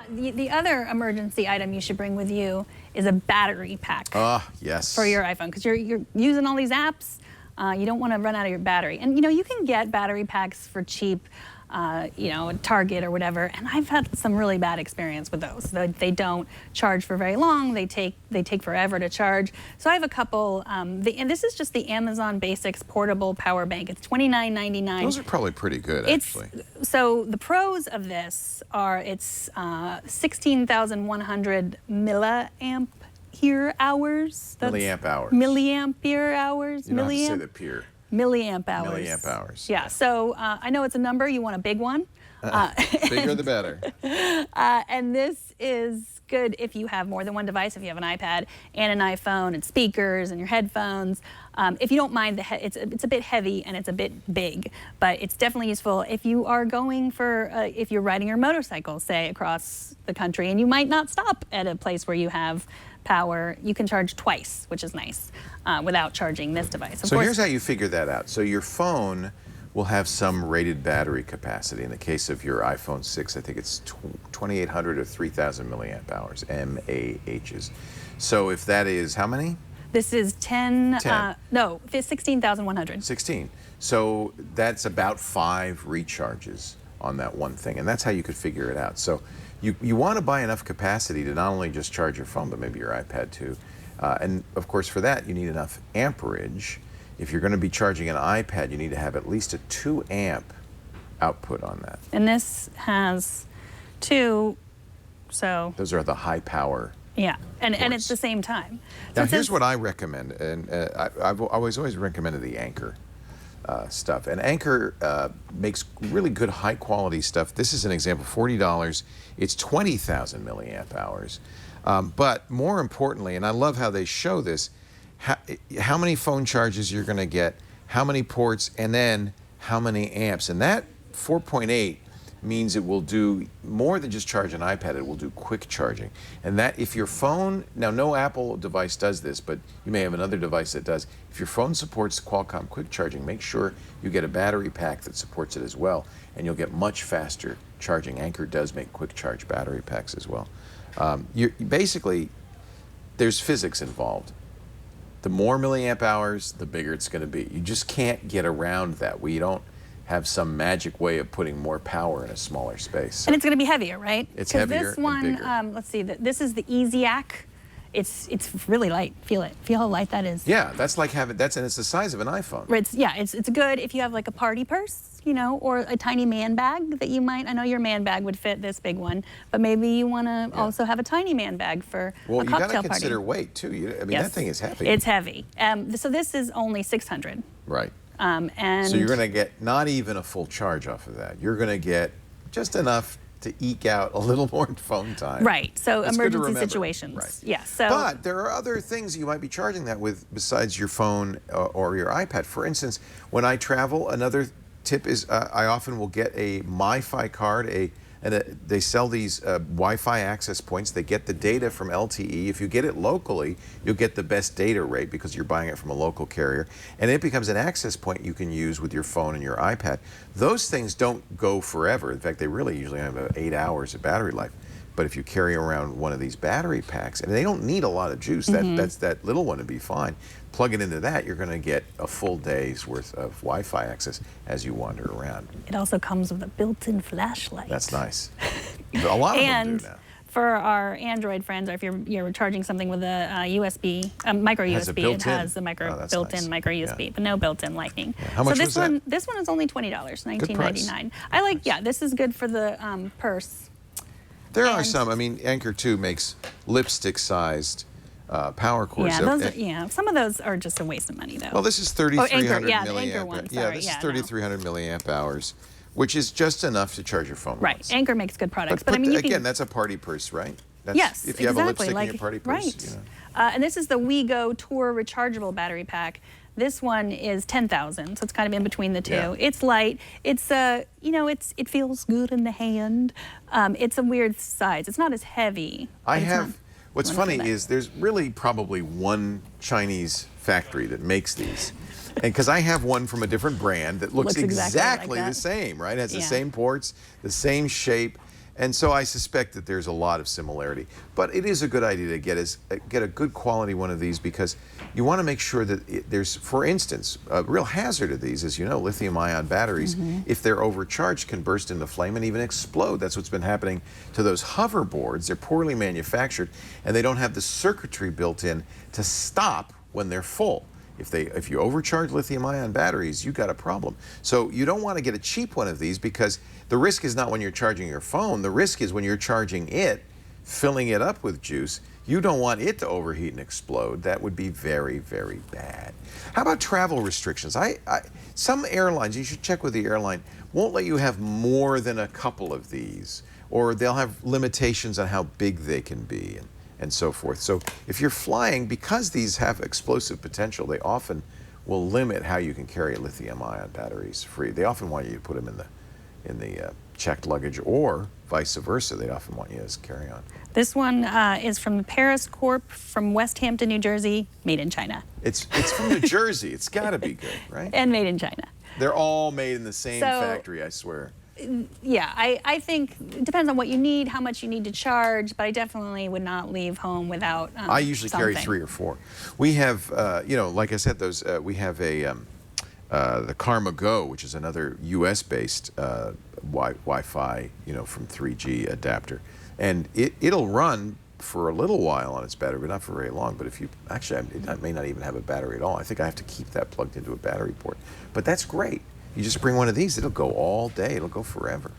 The other emergency item you should bring with you is a battery pack. Yes. For your iPhone, because you're using all these apps. You don't want to run out of your battery. And you can get battery packs for cheap, at Target or whatever. And I've had some really bad experience with those. They don't charge for very long. They take forever to charge. So I have a couple. And this is just the Amazon Basics portable power bank. It's $29.99. Those are probably pretty good, actually. So the pros of this are it's 16,100 milliamp hours. Milliamp hours. Milliampere hours. You don't have to say the peer. Milliamp hours. Milliamp hours. Yeah. So I know it's a number. You want a big one. Bigger the better. And this is good if you have more than one device. If you have an iPad and an iPhone and speakers and your headphones. If you don't mind, it's a bit heavy and it's a bit big, but it's definitely useful if you are going for if you're riding your motorcycle, say, across the country, and you might not stop at a place where you have power. You can charge twice, which is nice, without charging this device. So here's how you figure that out. So your phone will have some rated battery capacity. In the case of your iPhone 6, I think it's 2,800 or 3,000 milliamp hours, MAHs. So if that is how many? This is 16,100. 16. So that's about 5 recharges on that one thing, and that's how you could figure it out. So you want to buy enough capacity to not only just charge your phone, but maybe your iPad too. And of course, for that, you need enough amperage. If you're going to be charging an iPad, you need to have at least a 2 amp output on that. And this has 2, so. Those are the high power. Yeah, and it's the same time. So now here's what I recommend, and I've always recommended the Anker stuff. And Anker makes really good high quality stuff. This is an example, $40. It's 20,000 milliamp hours. But more importantly, and I love how they show this, how many phone charges you're going to get, how many ports, and then how many amps. And that 4.8 means it will do more than just charge an iPad. It will do quick charging. And that if your phone, now no Apple device does this, but you may have another device that does. If your phone supports Qualcomm quick charging, make sure you get a battery pack that supports it as well, and you'll get much faster charging. Anker does make quick charge battery packs as well. Basically, there's physics involved. The more milliamp hours, the bigger it's going to be. You just can't get around that. We don't have some magic way of putting more power in a smaller space. And it's going to be heavier, right? It's heavier this one, and bigger. Let's see, this is the EasyAC. It's really light. Feel it. Feel how light that is. Yeah, that's like having, and it's the size of an iPhone. It's good if you have like a party purse, or a tiny man bag that you might, I know your man bag would fit this big one, but maybe you want to also have a tiny man bag for a cocktail party. Well, you got to consider weight too. That thing is heavy. It's heavy. So this is only 600. Right. And so you're going to get not even a full charge off of that. You're going to get just enough to eke out a little more phone time. Right. So That's emergency situations. Right. Yeah. So. But there are other things you might be charging that with besides your phone or your iPad. For instance, when I travel, another tip is I often will get a MiFi card. They sell these Wi-Fi access points. They get the data from LTE. If you get it locally, you'll get the best data rate because you're buying it from a local carrier. And it becomes an access point you can use with your phone and your iPad. Those things don't go forever. In fact, they really usually have about 8 hours of battery life. But if you carry around one of these battery packs, and they don't need a lot of juice, that little one would be fine. Plug it into that, you're going to get a full day's worth of Wi-Fi access as you wander around. It also comes with a built-in flashlight. That's nice. A lot of them do now. For our Android friends, or if you're charging something with a USB, micro USB, it has the built-in micro USB, but no built-in Lightning. Yeah. How much was that? This one is only $20, $19.99. I like, this is good for the purse. There are some. Anker too makes lipstick-sized power cords. Some of those are just a waste of money, though. Well, this is 3,300 milliamp. The Anker one. This is 3,300 milliamp hours, which is just enough to charge your phone. Right. Anker makes good products, but again, that's a party purse, right? Yes, if you have a lipstick in your party purse. Right. And this is the WeGo Tour rechargeable battery pack. This one is 10,000, so it's kind of in between the two. Yeah. It's light. It's it feels good in the hand. It's a weird size. It's not as heavy. What's funny is there's really probably one Chinese factory that makes these. And because I have one from a different brand that looks exactly the same, right? It has the same ports, the same shape. And so I suspect that there's a lot of similarity. But it is a good idea to get a good quality one of these, because you want to make sure that there's, for instance, a real hazard of these, as you know, lithium-ion batteries, if they're overcharged, can burst into flame and even explode. That's what's been happening to those hoverboards. They're poorly manufactured, and they don't have the circuitry built in to stop when they're full. If you overcharge lithium-ion batteries, you've got a problem. So you don't want to get a cheap one of these, because the risk is not when you're charging your phone. The risk is when you're charging it, filling it up with juice. You don't want it to overheat and explode. That would be very, very bad. How about travel restrictions? Some airlines, you should check with the airline, won't let you have more than a couple of these, or they'll have limitations on how big they can be, and so forth. So if you're flying, because these have explosive potential, they often will limit how you can carry lithium-ion batteries free. They often want you to put them in the checked luggage, or vice versa. They often want you as carry-on. This one is from the Paris Corp from West Hampton, New Jersey, made in China. It's from New Jersey. It's got to be good, right? And made in China. They're all made in the same factory, I swear. Yeah, I think it depends on what you need, how much you need to charge, but I definitely would not leave home without I usually carry 3 or 4. We have, you know, like I said, those we have the Karma Go, which is another U.S.-based Wi-Fi, you know, from 3G adapter, and it'll run for a little while on its battery, but not for very long. But if you actually, it may not even have a battery at all. I think I have to keep that plugged into a battery port, but that's great. You just bring one of these, it'll go all day. It'll go forever.